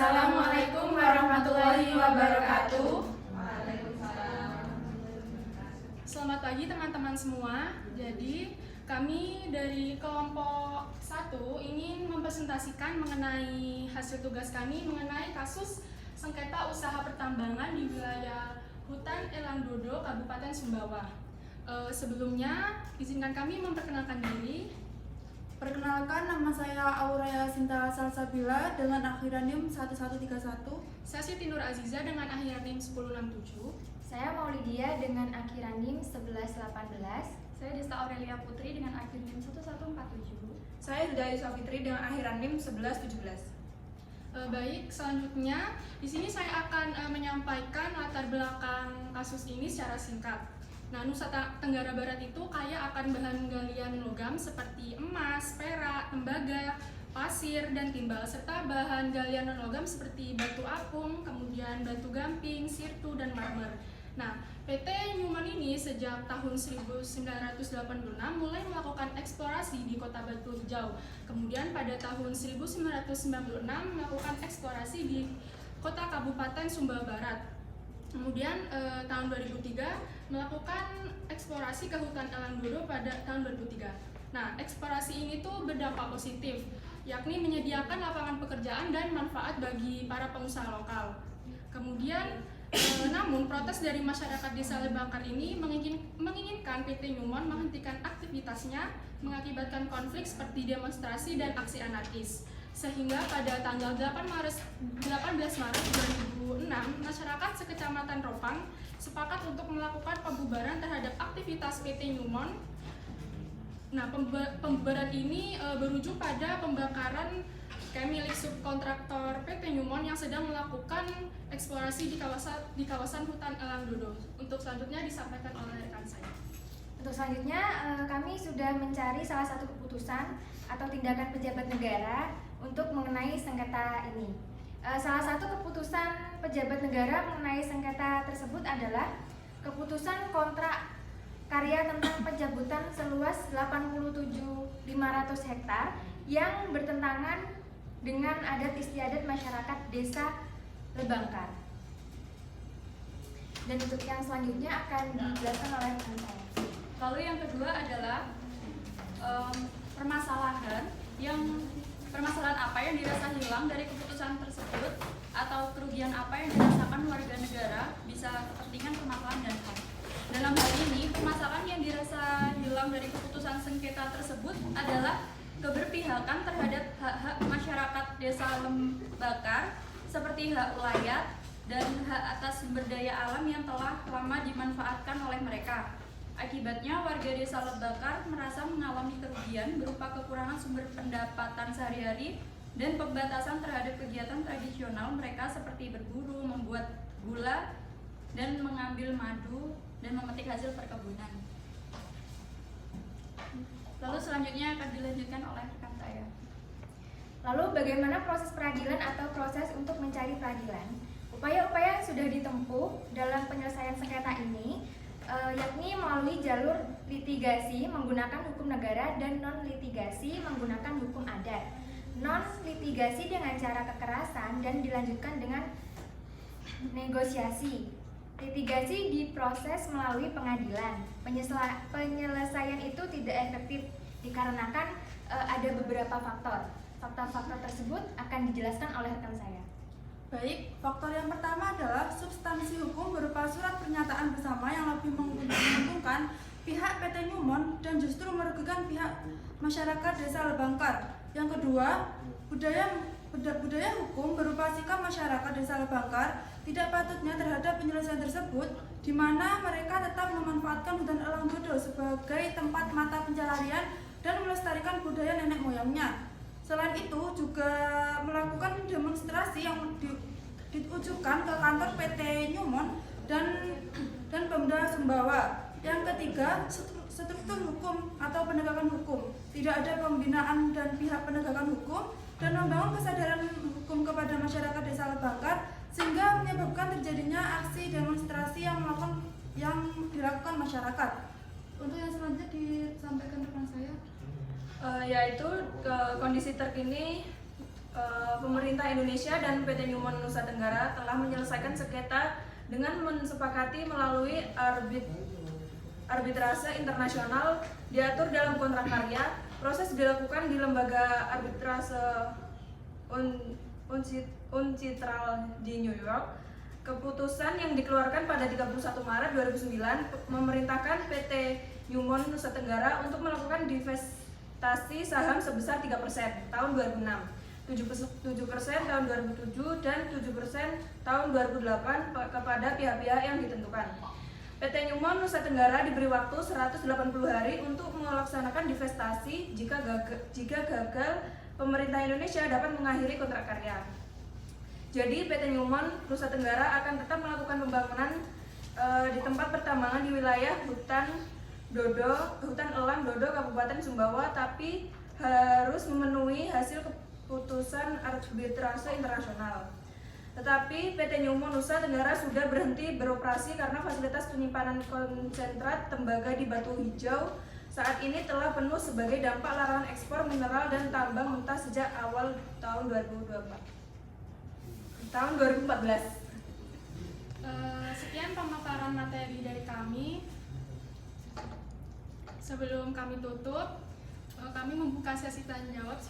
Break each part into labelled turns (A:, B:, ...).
A: Assalamualaikum warahmatullahi wabarakatuh.
B: Selamat pagi teman-teman semua. Jadi kami dari kelompok 1 ingin mempresentasikan mengenai hasil tugas kami mengenai kasus sengketa usaha pertambangan di wilayah Hutan Elang Dodo, Kabupaten Sumbawa. Sebelumnya izinkan kami memperkenalkan diri.
A: Perkenalkan, nama saya Aurea Sinta Salsabila dengan akhiran NIM 1131.
B: Saya Siti Nur Aziza dengan akhiran NIM 1067.
C: Saya Maulidia dengan akhiran NIM 1118.
D: Saya Desta Aurelia Putri dengan akhiran NIM 1147.
E: Saya Hidayah Fitri dengan akhiran NIM 1117.
B: Baik, selanjutnya di sini saya akan menyampaikan latar belakang kasus ini secara singkat. Nah, Nusa Tenggara Barat itu kaya akan bahan galian logam seperti emas, perak, tembaga, pasir, dan timbal, serta bahan galian non-logam seperti batu apung, kemudian batu gamping, sirtu, dan marmer. Nah, PT Newmont ini sejak tahun 1986 mulai melakukan eksplorasi di Kota Batu Hijau. Kemudian pada tahun 1996 melakukan eksplorasi di Kota Kabupaten Sumbawa Barat. Kemudian tahun 2003 melakukan eksplorasi ke hutan Elang Dodo pada tahun 2003. Nah, eksplorasi ini tuh berdampak positif, yakni menyediakan lapangan pekerjaan dan manfaat bagi para pengusaha lokal. Kemudian namun protes dari masyarakat Desa Lebakar ini menginginkan PT Newmont menghentikan aktivitasnya, mengakibatkan konflik seperti demonstrasi dan aksi anarkis. Sehingga pada tanggal 18 Maret 2006, masyarakat sekecamatan Ropang sepakat untuk melakukan pembubaran terhadap aktivitas PT Newmont. Nah, pembubaran ini berujung pada pembakaran camp milik subkontraktor PT Newmont yang sedang melakukan eksplorasi di kawasan hutan Elang Dodo. Untuk selanjutnya disampaikan oleh rekan saya.
C: Untuk selanjutnya, kami sudah mencari salah satu keputusan atau tindakan pejabat negara untuk mengenai sengketa ini. Salah satu keputusan pejabat negara mengenai sengketa tersebut adalah keputusan kontrak karya tentang pencabutan seluas 87.500 hektar yang bertentangan dengan adat istiadat masyarakat Desa Lebangkar. Dan untuk yang selanjutnya akan dijelaskan oleh rekan saya.
D: Lalu yang kedua adalah permasalahan apa yang dirasa hilang dari keputusan tersebut atau kerugian apa yang dirasakan warga negara bisa kepentingan permasalahan dan HAM. Dalam hal ini, permasalahan yang dirasa hilang dari keputusan sengketa tersebut adalah keberpihakan terhadap hak-hak masyarakat Desa Lebakar seperti hak ulayat dan hak atas sumber daya alam yang telah lama dimanfaatkan oleh mereka. Akibatnya, warga Desa Lebakar merasa mengalami kerugian berupa kekurangan sumber pendapatan sehari-hari dan pembatasan terhadap kegiatan tradisional mereka seperti berburu, membuat gula, dan mengambil madu dan memetik hasil perkebunan. Lalu selanjutnya akan dilanjutkan oleh rekan saya.
C: Lalu bagaimana proses peradilan atau proses untuk mencari peradilan? Upaya-upaya yang sudah ditempuh dalam penyelesaian sengketa ini yakni melalui jalur litigasi menggunakan hukum negara dan non-litigasi menggunakan hukum adat. Non-litigasi dengan cara kekerasan dan dilanjutkan dengan negosiasi. Litigasi diproses melalui pengadilan. Penyelesaian itu tidak efektif dikarenakan ada beberapa faktor. Faktor-faktor tersebut akan dijelaskan oleh rekan saya.
A: Baik, faktor yang pertama adalah substansi hukum berupa surat pernyataan bersama yang lebih menguntungkan pihak PT Newmont dan justru merugikan pihak masyarakat Desa Lebangkar. Yang kedua, budaya hukum berupa sikap masyarakat Desa Lebangkar tidak patutnya terhadap penyelesaian tersebut, di mana mereka tetap memanfaatkan hutan Elang Dodo sebagai tempat mata pencaharian dan melestarikan budaya nenek moyangnya. Selain itu juga melakukan demonstrasi yang ditujukan ke kantor PT Newmont dan Pemda Sumbawa. Yang ketiga, struktur hukum atau penegakan hukum. Tidak ada pembinaan dan pihak penegakan hukum dan membangun kesadaran hukum kepada masyarakat Desa Lebakar sehingga menyebabkan terjadinya aksi demonstrasi yang dilakukan masyarakat. Untuk yang selanjutnya disampaikan rekan saya.
E: Yaitu kondisi terkini pemerintah Indonesia dan PT Newmont Nusa Tenggara telah menyelesaikan sengketa dengan mensepakati melalui arbitrase internasional diatur dalam kontrak karya. Proses dilakukan di lembaga arbitrase UNCITRAL di New York. Keputusan yang dikeluarkan pada 31 Maret 2009 memerintahkan PT Newmont Nusa Tenggara untuk melakukan divestasi saham sebesar 3% tahun 2006, 7% tahun 2007, dan 7% tahun 2008 kepada pihak-pihak yang ditentukan. PT Newmont Nusa Tenggara diberi waktu 180 hari untuk melaksanakan divestasi. Jika gagal, pemerintah Indonesia dapat mengakhiri kontrak karya. Jadi PT Newmont Nusa Tenggara akan tetap melakukan pembangunan di tempat pertambangan di wilayah Hutan Elang Dodo, Kabupaten Sumbawa, tapi harus memenuhi hasil keputusan arbitrase internasional. Tetapi PT Newmont Nusa Tenggara sudah berhenti beroperasi karena fasilitas penyimpanan konsentrat tembaga di Batu Hijau saat ini telah penuh sebagai dampak larangan ekspor mineral dan tambang mentah sejak awal tahun 2014.
B: Sekian pemaparan materi dari kami. Sebelum kami tutup, kami membuka sesi tanya jawab.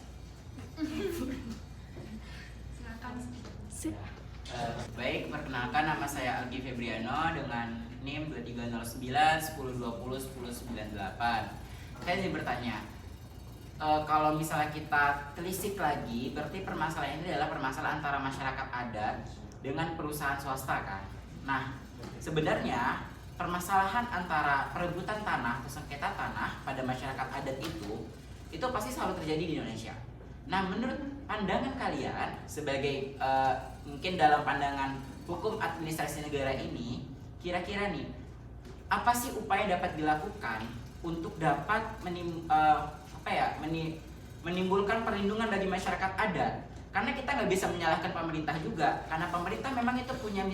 B: Silakan.
F: Baik, perkenalkan nama saya Algi Febriano dengan NIM 2309 1020 1098. Saya ingin bertanya, kalau misalnya kita telisik lagi, berarti permasalahan ini adalah permasalahan antara masyarakat adat dengan perusahaan swasta kan? Nah, sebenarnya permasalahan antara perebutan tanah atau sengketa tanah pada masyarakat adat itu pasti selalu terjadi di Indonesia. Nah, menurut pandangan kalian sebagai mungkin dalam pandangan hukum administrasi negara ini, kira-kira nih apa sih upaya dapat dilakukan untuk dapat menimbulkan perlindungan bagi masyarakat adat? Karena kita nggak bisa menyalahkan pemerintah juga, karena pemerintah memang itu punya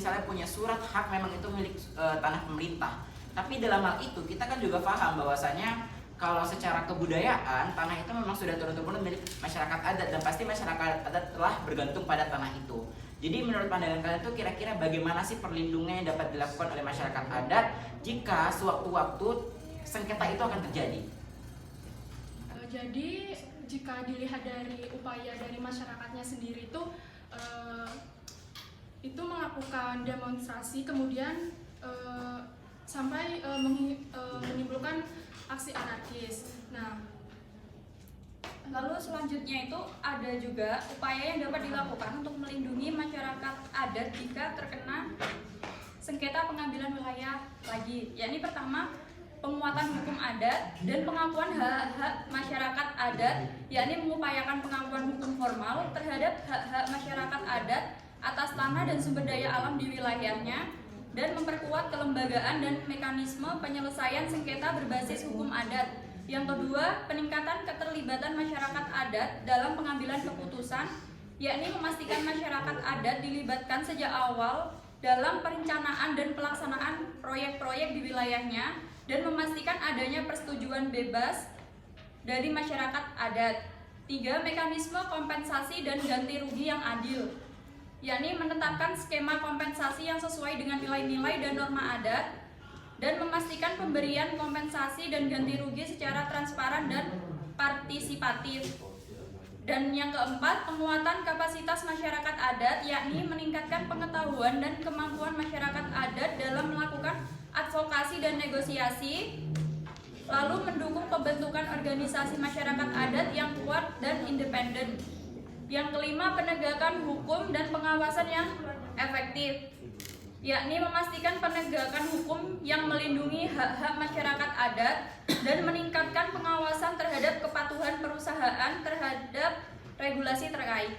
F: surat hak, memang itu milik tanah pemerintah. Tapi dalam hal itu kita kan juga paham bahwasanya kalau secara kebudayaan tanah itu memang sudah turun-temurun milik masyarakat adat dan pasti masyarakat adat telah bergantung pada tanah itu. Jadi menurut pandangan kalian itu kira-kira bagaimana sih perlindungan yang dapat dilakukan oleh masyarakat adat jika sewaktu-waktu sengketa itu akan terjadi?
B: Jadi jika dilihat dari upaya dari masyarakatnya sendiri itu melakukan demonstrasi kemudian sampai menimbulkan aksi anarkis. Nah,
D: Lalu selanjutnya itu ada juga upaya yang dapat dilakukan untuk melindungi masyarakat adat jika terkena sengketa pengambilan wilayah lagi. Yakni pertama, penguatan hukum adat dan pengakuan hak-hak masyarakat adat, yakni mengupayakan pengakuan hukum formal terhadap hak-hak masyarakat adat atas tanah dan sumber daya alam di wilayahnya, dan memperkuat kelembagaan dan mekanisme penyelesaian sengketa berbasis hukum adat. Yang kedua, peningkatan keterlibatan masyarakat adat dalam pengambilan keputusan, yakni memastikan masyarakat adat dilibatkan sejak awal dalam perencanaan dan pelaksanaan proyek-proyek di wilayahnya, dan memastikan adanya persetujuan bebas dari masyarakat adat. 3. Mekanisme kompensasi dan ganti rugi yang adil, yakni menetapkan skema kompensasi yang sesuai dengan nilai-nilai dan norma adat, dan memastikan pemberian kompensasi dan ganti rugi secara transparan dan partisipatif. Dan yang keempat, penguatan kapasitas masyarakat adat, yakni meningkatkan pengetahuan dan kemampuan masyarakat adat dalam melakukan advokasi dan negosiasi, lalu mendukung pembentukan organisasi masyarakat adat yang kuat dan independen. Yang kelima, penegakan hukum dan pengawasan yang efektif, yakni memastikan penegakan hukum yang melindungi hak-hak masyarakat adat dan meningkatkan pengawasan terhadap kepatuhan perusahaan terhadap regulasi terkait.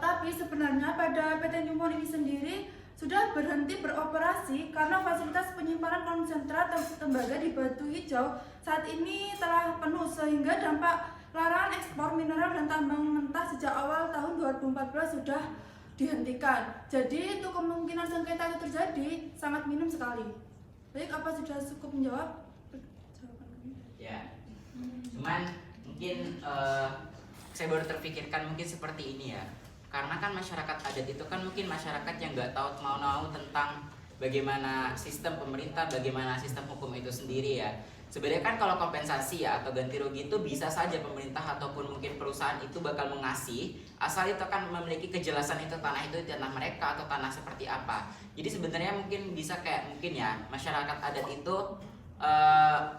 A: Tapi sebenarnya pada PT Newmont ini sendiri sudah berhenti beroperasi karena fasilitas penyimpanan konsentrat tembaga di Batu Hijau saat ini telah penuh, sehingga dampak larangan ekspor mineral dan tambang mentah sejak awal tahun 2014 sudah dihentikan. Jadi itu kemungkinan sengketa itu terjadi sangat minim sekali. Baik, apa sudah cukup menjawab jawaban kami?
F: Ya, cuman mungkin saya baru terpikirkan mungkin seperti ini ya. Karena kan masyarakat adat itu kan mungkin masyarakat yang nggak tahu mau tentang bagaimana sistem pemerintah, bagaimana sistem hukum itu sendiri ya. Sebenarnya kan kalau kompensasi ya atau ganti rugi itu bisa saja pemerintah ataupun mungkin perusahaan itu bakal mengasih, asal itu kan memiliki kejelasan itu tanah mereka atau tanah seperti apa. Jadi sebenarnya mungkin bisa kayak mungkin ya masyarakat adat itu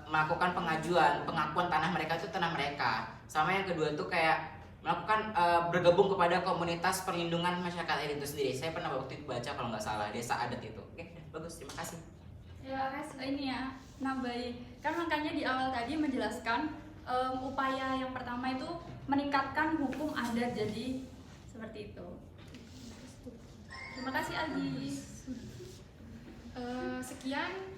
F: melakukan pengakuan tanah mereka itu tanah mereka. Sama yang kedua itu kayak melakukan bergabung kepada komunitas perlindungan masyarakat adat itu sendiri. Saya pernah waktu itu baca kalau nggak salah desa adat itu. Oke, bagus, terima kasih.
D: Ya, ini ya, nambahin. Kan makanya di awal tadi menjelaskan upaya yang pertama itu meningkatkan hukum adat, jadi seperti itu. Terima kasih Aldi.
B: Sekian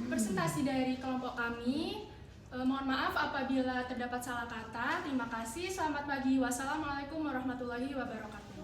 B: presentasi dari kelompok kami. Mohon maaf apabila terdapat salah kata. Terima kasih. Selamat pagi. Wassalamualaikum warahmatullahi wabarakatuh.